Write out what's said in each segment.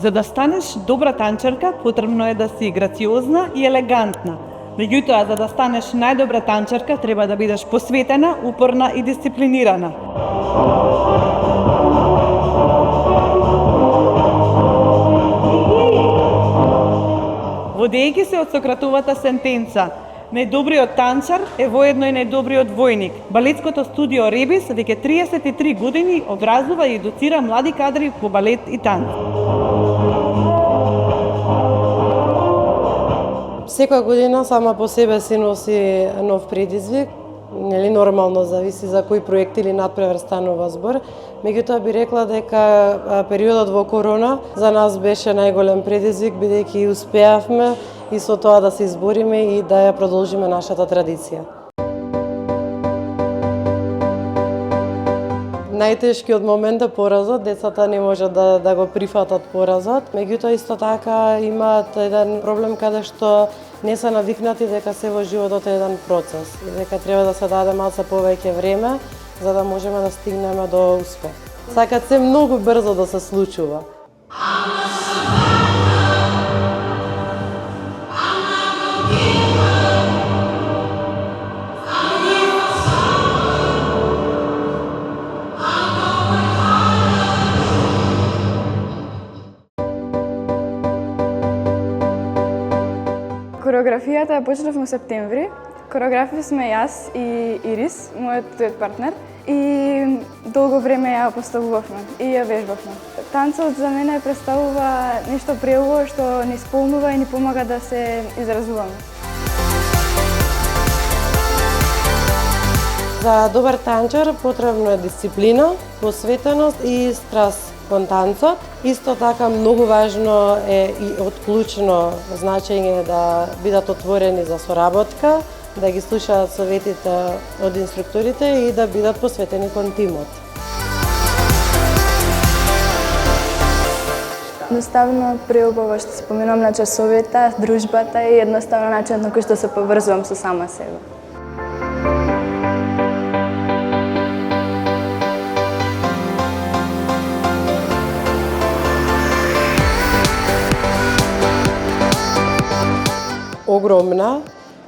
За да станеш добра танчарка, потребно е да си грациозна и елегантна. Меѓутоа, за да станеш најдобра танчарка, треба да бидеш посветена, упорна и дисциплинирана. Водејќи се од Сократовата сентенца, најдобриот танчар е воедно и најдобриот војник. Балетското студио Ребис веќе 33 години образува и едуцира млади кадри по балет и танц. Секоја година сама по себе си носи нов предизвик, нели нормално зависи за кој проект или надпревар станува збор. Меѓутоа би рекла дека периодот во корона за нас беше најголем предизвик, бидејќи успеавме и со тоа да се избориме и да ја продолжиме нашата традиција. Најтешкиот момент е поразот, децата не можат да го прифатат поразот. Меѓутоа исто така имаат еден проблем каде што не се навикнати дека се во животот е еден процес и дека треба да се даде малце повеќе време за да можеме да стигнеме до успех. Сакат се многу брзо да се случува. Кореографијата ја почнав во септември. Кореографија сме јас и Ирис, мојот дует партнер, и долго време ја поставувавме и ја вежбавме. Танцот за мене представува нешто преубаво што ни исполнува и ни помага да се изразуваме. За добар танчар потребно е дисциплина, посветеност и страст кон танцот. Исто така многу важно е и од клучно значење да бидат отворени за соработка, да ги слушаат советите од инструкторите и да бидат посветени кон тимот. Едноставно преубаво што се поминувам на часовите, дружбата и едноставно начин на кој што се поврзувам со сама себе. Огромна,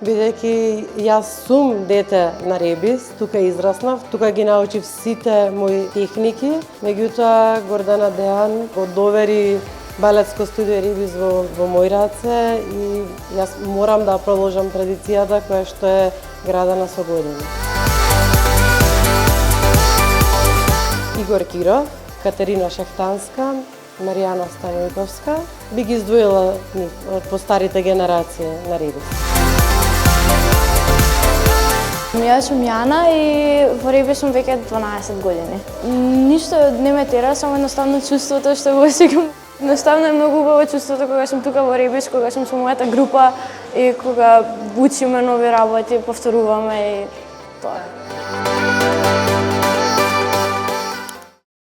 бидејќи јас сум дете на Ребис, тука израснав, тука ги научив сите мои техники, меѓутоа Гордана Дејан го довери балетско студио Ребис во мои раце и јас морам да продолжам традицијата која што е градена со години. Игор Киров, Катерина Шахтанска, Маријана Станојковска, би ги издвоила по старите генерации на Ребис. Јас сум Јана и во Ребис сум веќе 12 години. Ништо не ме тера, само едноставно чувството што го осеќам. Едноставно е многу убаво чувството кога сум тука во Ребис, кога сум со мојата група и кога учиме нови работи, повторуваме и тоа.